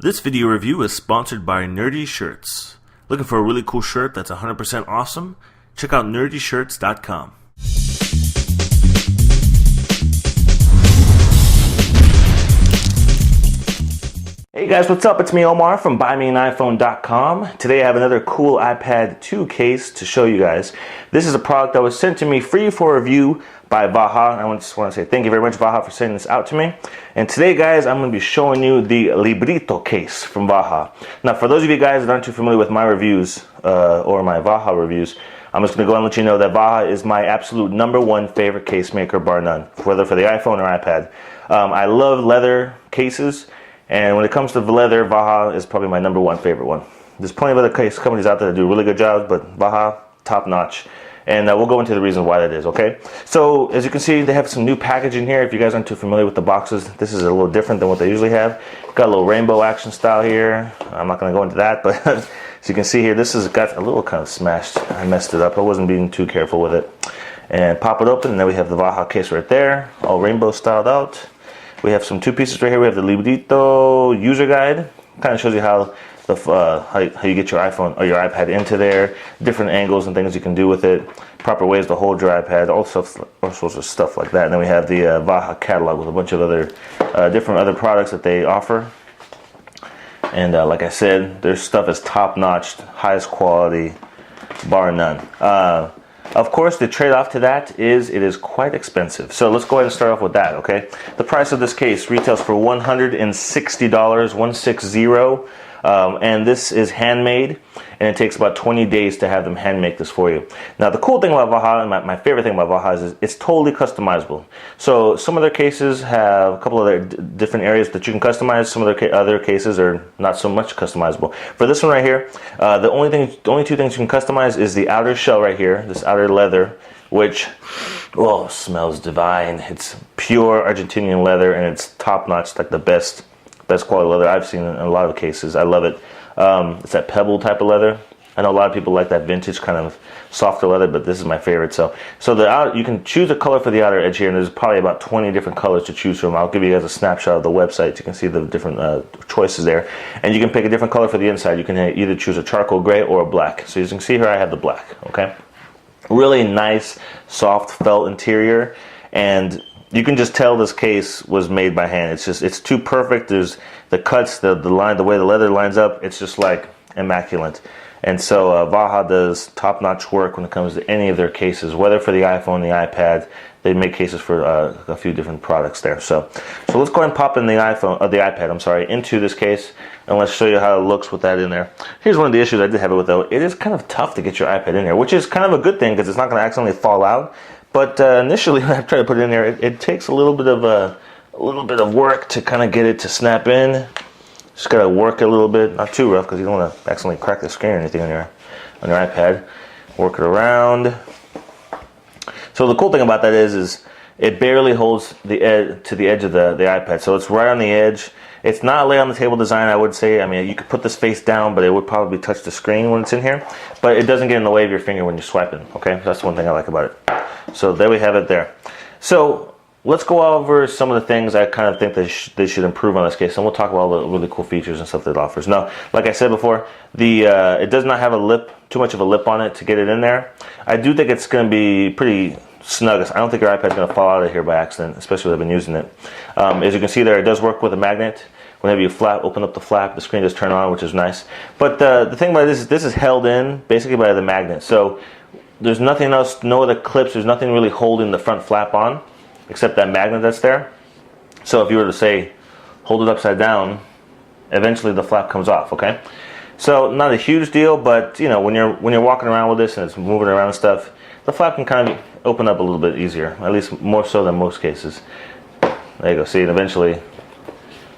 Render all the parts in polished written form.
This video review is sponsored by Nerdy Shirts. Looking for a really cool shirt that's 100% awesome? Check out nerdyshirts.com. Hey guys, what's up? It's me, Omar from BuyMeAnIPhone.com. Today I have another cool iPad 2 case to show you guys. This is a product that was sent to me free for review by Vaja. I just want to say thank you very much, Vaja, for sending this out to me. And today, guys, I'm going to be showing you the Libretto case from Vaja. Now, for those of you guys that aren't too familiar with my reviews or my Vaja reviews, I'm just going to go and let you know that Vaja is my absolute #1 favorite case maker, bar none, whether for the iPhone or iPad. I love leather cases. And when it comes to leather, Vaja is probably my #1 favorite one. There's plenty of other case companies out there that do really good jobs, but Vaja, top notch. And we'll go into the reasons why that is, okay? So, as you can see, they have some new packaging here. If you guys aren't too familiar with the boxes, this is a little different than what they usually have. Got a little rainbow action style here. I'm not going to go into that, but as you can see here, this has got a little kind of smashed. I messed it up. I wasn't being too careful with it. And pop it open, and then we have the Vaja case right there, all rainbow styled out. We have some two pieces right here. We have the Libretto user guide. Kind of shows you how you get your iPhone or your iPad into there, different angles and things you can do with it, proper ways to hold your iPad, all sorts of stuff like that. And then we have the Vaja catalog with a bunch of other different products that they offer. And like I said, their stuff is top notch, highest quality, bar none. Of course, the trade-off to that is it is quite expensive. So let's go ahead and start off with that, okay? The price of this case retails for $160, 160. And this is handmade, and it takes about 20 days to have them hand make this for you. Now, the cool thing about Vaja, and my favorite thing about Vaja is it's totally customizable. So some of their cases have a couple of other different areas that you can customize. Some of their other cases are not so much customizable. For this one right here, the only two things you can customize is the outer shell right here, this outer leather, which, oh, smells divine. It's pure Argentinian leather, and it's top notch, like the best quality leather I've seen in a lot of cases. I love it. It's that pebble type of leather. I know a lot of people like that vintage kind of softer leather, but this is my favorite. So you can choose a color for the outer edge here, and there's probably about 20 different colors to choose from. I'll give you guys a snapshot of the website. So you can see the different choices there, and you can pick a different color for the inside. You can either choose a charcoal gray or a black. So as you can see here, I have the black. Okay, really nice, soft felt interior, and you can just tell this case was made by hand. It's too perfect. There's the cuts, the line, the way the leather lines up. It's just like immaculate. And so Vaja does top-notch work when it comes to any of their cases, whether for the iPhone, the iPad. They make cases for a few different products there. So let's go ahead and pop in the iPad, into this case, and let's show you how it looks with that in there. Here's one of the issues I did have it with, though. It is kind of tough to get your iPad in there, which is kind of a good thing because it's not going to accidentally fall out. But initially, when I tried to put it in there, it takes a little bit of work to kind of get it to snap in. Just gotta work a little bit, not too rough, because you don't want to accidentally crack the screen or anything on your iPad. Work it around. So the cool thing about that is it barely holds the edge to the edge of the iPad, so it's right on the edge. It's not lay on the table design, I would say. I mean, you could put this face down, but it would probably touch the screen when it's in here. But it doesn't get in the way of your finger when you're swiping. Okay, that's one thing I like about it. So there we have it there. So let's go over some of the things I kind of think they should improve on this case, and we'll talk about all the really cool features and stuff that it offers. Now, like I said before, it does not have too much of a lip on it to get it in there. I do think it's going to be pretty snug. I don't think your iPad's going to fall out of here by accident, especially when I've been using it. As you can see there, it does work with a magnet. Whenever you open up the flap, the screen does turn on, which is nice. But the thing about this is held in basically by the magnet. So there's nothing else, no other clips, there's nothing really holding the front flap on except that magnet that's there. So if you were to say, hold it upside down, eventually the flap comes off, okay? So not a huge deal, but you know, when you're walking around with this and it's moving around and stuff, the flap can kind of open up a little bit easier, at least more so than most cases. There you go, see, and eventually,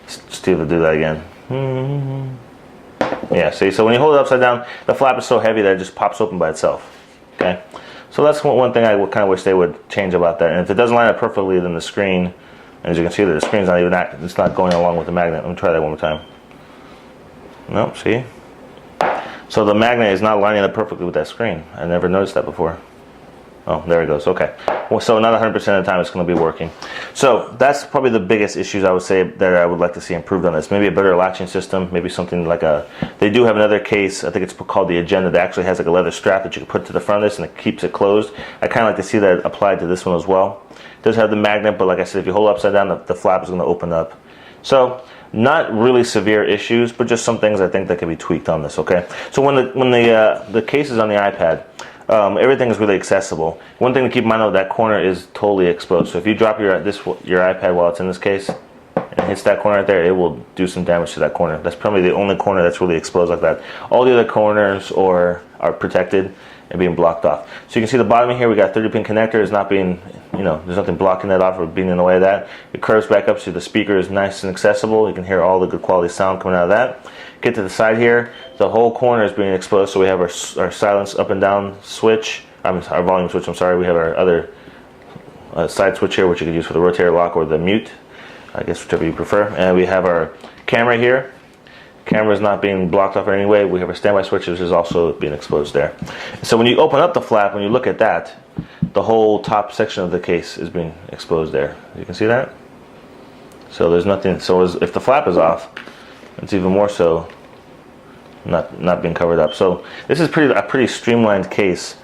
see if I do that again. Yeah, see, so when you hold it upside down, the flap is so heavy that it just pops open by itself. Okay, so that's one thing I would kind of wish they would change about that. And if it doesn't line up perfectly, then the screen, as you can see, the screen's not even it's not going along with the magnet. Let me try that one more time. Nope, see? So the magnet is not lining up perfectly with that screen. I never noticed that before. Oh, there it goes. Okay. Well, so not 100% of the time it's going to be working. So that's probably the biggest issues I would say that I would like to see improved on this. Maybe a better latching system. Maybe something like they do have another case. I think it's called the Agenda that actually has like a leather strap that you can put to the front of this and it keeps it closed. I kind of like to see that applied to this one as well. It does have the magnet, but like I said, if you hold it upside down, the flap is going to open up. So not really severe issues, but just some things I think that can be tweaked on this. Okay. So when the case is on the iPad. Everything is really accessible. One thing to keep in mind though, that corner is totally exposed. So if you drop your iPad while it's in this case and it hits that corner right there, it will do some damage to that corner. That's probably the only corner that's really exposed like that. All the other corners are protected and being blocked off. So you can see the bottom here, we got 30-pin connector. It's not being, there's nothing blocking that off or being in the way of that. It curves back up so the speaker is nice and accessible. You can hear all the good quality sound coming out of that. Get to the side here, the whole corner is being exposed, so we have our silence up and down switch, our volume switch, I'm sorry. We have our other side switch here, which you can use for the rotator lock or the mute, I guess whichever you prefer. And we have our camera here. Camera is not being blocked off in any way. We have our standby switch, which is also being exposed there. So when you open up the flap, when you look at that, the whole top section of the case is being exposed there. You can see that? So there's nothing, so if the flap is off, it's even more so not being covered up. So this is a pretty streamlined case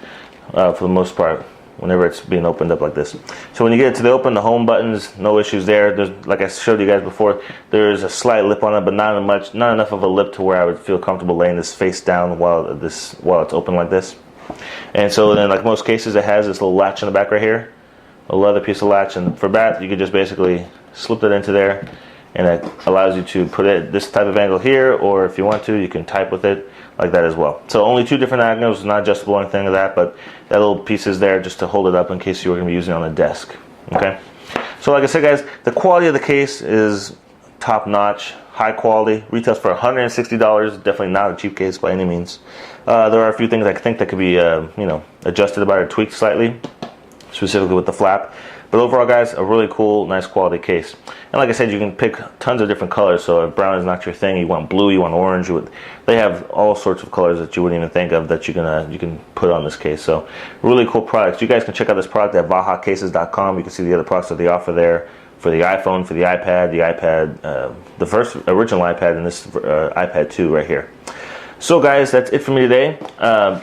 for the most part whenever it's being opened up like this. So when you get it to the open, the home buttons, no issues there. There's, like I showed you guys before, there's a slight lip on it, but not enough of a lip to where I would feel comfortable laying this face down while it's open like this. And so then, like most cases, it has this little latch in the back right here, a leather piece of latch, and for that you could just basically slip it into there. And it allows you to put it this type of angle here, or if you want to, you can type with it like that as well. So only two different angles, not adjustable or anything like that, but that little piece is there just to hold it up in case you were going to be using it on a desk. Okay. So like I said, guys, the quality of the case is top notch, high quality. Retails for $160. Definitely not a cheap case by any means. There are a few things I think that could be, adjusted about or tweaked slightly, specifically with the flap. But overall, guys, a really cool, nice quality case. And like I said, you can pick tons of different colors. So if brown is not your thing, you want blue, you want orange. They have all sorts of colors that you wouldn't even think of that you can put on this case. So really cool products. You guys can check out this product at vajacases.com. You can see the other products that they offer there for the iPhone, for the iPad, the first original iPad, and this iPad 2 right here. So guys, that's it for me today.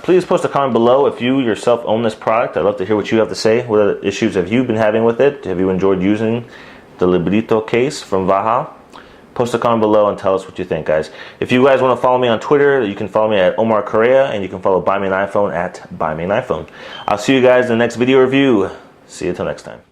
Please post a comment below if you yourself own this product. I'd love to hear what you have to say. What other issues have you been having with it? Have you enjoyed using the Libretto case from Vaja? Post a comment below and tell us what you think, guys. If you guys want to follow me on Twitter, you can follow me at Omar Correa, and you can follow Buy Me an iPhone at Buy Me an iPhone. I'll see you guys in the next video review. See you until next time.